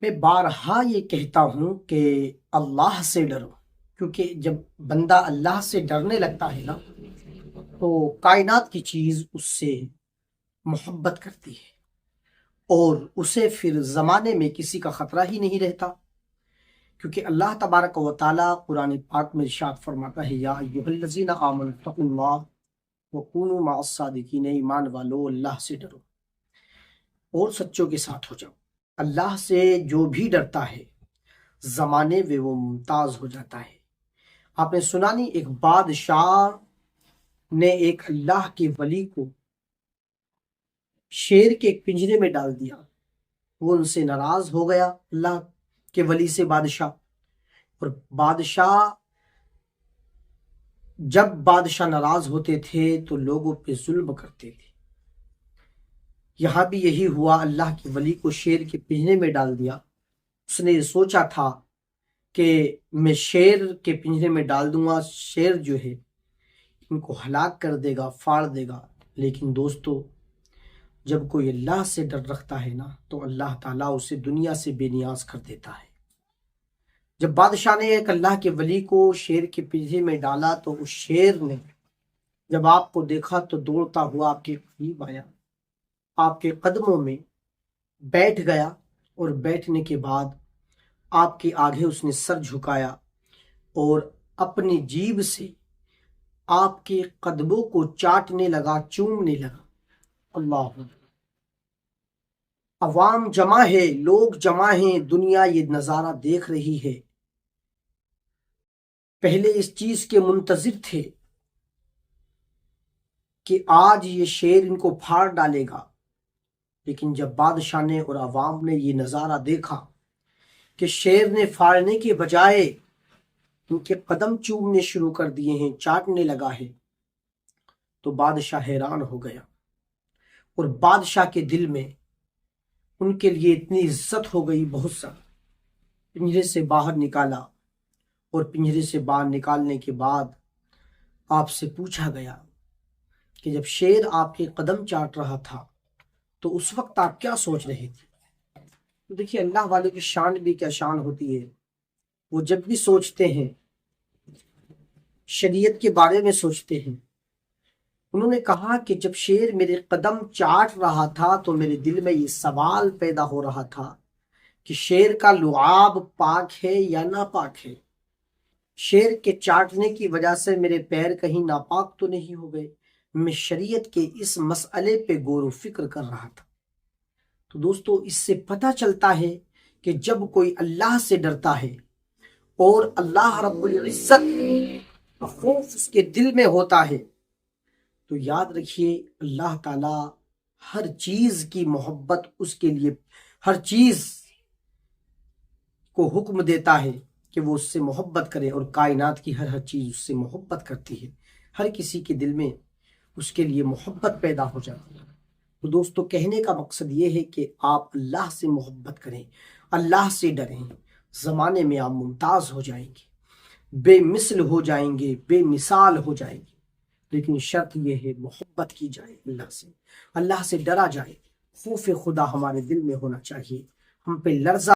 میں بارہا یہ کہتا ہوں کہ اللہ سے ڈرو، کیونکہ جب بندہ اللہ سے ڈرنے لگتا ہے نا تو کائنات کی چیز اس سے محبت کرتی ہے اور اسے پھر زمانے میں کسی کا خطرہ ہی نہیں رہتا، کیونکہ اللہ تبارک و تعالیٰ قرآن پاک میں ارشاد فرماتا ہے یا ایھا الذین آمنوا اتقوا اللہ وکونوا مع الصادقین، ایمان والو اللہ سے ڈرو اور سچوں کے ساتھ ہو جاؤ۔ اللہ سے جو بھی ڈرتا ہے زمانے میں وہ ممتاز ہو جاتا ہے۔ آپ نے سنا نہیں، ایک بادشاہ نے ایک اللہ کے ولی کو شیر کے ایک پنجرے میں ڈال دیا، وہ ان سے ناراض ہو گیا، اللہ کے ولی سے بادشاہ۔ اور جب بادشاہ ناراض ہوتے تھے تو لوگوں پہ ظلم کرتے تھے۔ یہاں بھی یہی ہوا، اللہ کے ولی کو شیر کے پنجرے میں ڈال دیا۔ اس نے یہ سوچا تھا کہ میں شیر کے پنجرے میں ڈال دوں گا، شیر جو ہے ان کو ہلاک کر دے گا، پھاڑ دے گا۔ لیکن دوستو، جب کوئی اللہ سے ڈر رکھتا ہے نا تو اللہ تعالیٰ اسے دنیا سے بے نیاز کر دیتا ہے۔ جب بادشاہ نے ایک اللہ کے ولی کو شیر کے پنجرے میں ڈالا تو اس شیر نے جب آپ کو دیکھا تو دوڑتا ہوا آپ کے قریب آیا، آپ کے قدموں میں بیٹھ گیا، اور بیٹھنے کے بعد آپ کے آگے اس نے سر جھکایا اور اپنی جیب سے آپ کے قدموں کو چاٹنے لگا، چومنے لگا۔ اللہ! عوام جمع ہے، لوگ جمع ہیں، دنیا یہ نظارہ دیکھ رہی ہے۔ پہلے اس چیز کے منتظر تھے کہ آج یہ شیر ان کو پھاڑ ڈالے گا، لیکن جب بادشاہ نے اور عوام نے یہ نظارہ دیکھا کہ شیر نے پھاڑنے کے بجائے ان کے قدم چومنے شروع کر دیے ہیں، چاٹنے لگا ہے، تو بادشاہ حیران ہو گیا۔ اور بادشاہ کے دل میں ان کے لیے اتنی عزت ہو گئی، بہت سا پنجرے سے باہر نکالا، اور پنجرے سے باہر نکالنے کے بعد آپ سے پوچھا گیا کہ جب شیر آپ کے قدم چاٹ رہا تھا تو اس وقت آپ کیا سوچ رہے تھے؟ تو دیکھیے، اللہ والوں کی شان بھی کیا شان ہوتی ہے، وہ جب بھی سوچتے ہیں شریعت کے بارے میں سوچتے ہیں۔ انہوں نے کہا کہ جب شیر میرے قدم چاٹ رہا تھا تو میرے دل میں یہ سوال پیدا ہو رہا تھا کہ شیر کا لعاب پاک ہے یا ناپاک ہے؟ شیر کے چاٹنے کی وجہ سے میرے پیر کہیں ناپاک تو نہیں ہو گئے؟ میں شریعت کے اس مسئلے پہ غور و فکر کر رہا تھا۔ تو دوستو، اس سے پتہ چلتا ہے کہ جب کوئی اللہ سے ڈرتا ہے اور اللہ رب العزت کا خوف اس کے دل میں ہوتا ہے تو یاد رکھیے، اللہ تعالیٰ ہر چیز کی محبت اس کے لیے، ہر چیز کو حکم دیتا ہے کہ وہ اس سے محبت کرے، اور کائنات کی ہر چیز اس سے محبت کرتی ہے۔ ہر کسی کے دل میں اس کے لیے محبت پیدا ہو جاتی ہے۔ تو دوستو، کہنے کا مقصد یہ ہے کہ آپ اللہ سے محبت کریں، اللہ سے ڈریں، زمانے میں آپ ممتاز ہو جائیں گے، بے مثل ہو جائیں گے، بے مثال ہو جائیں گے۔ لیکن شرط یہ ہے محبت کی جائے اللہ سے ڈرا جائے، خوف خدا ہمارے دل میں ہونا چاہیے، ہم پہ لرزہ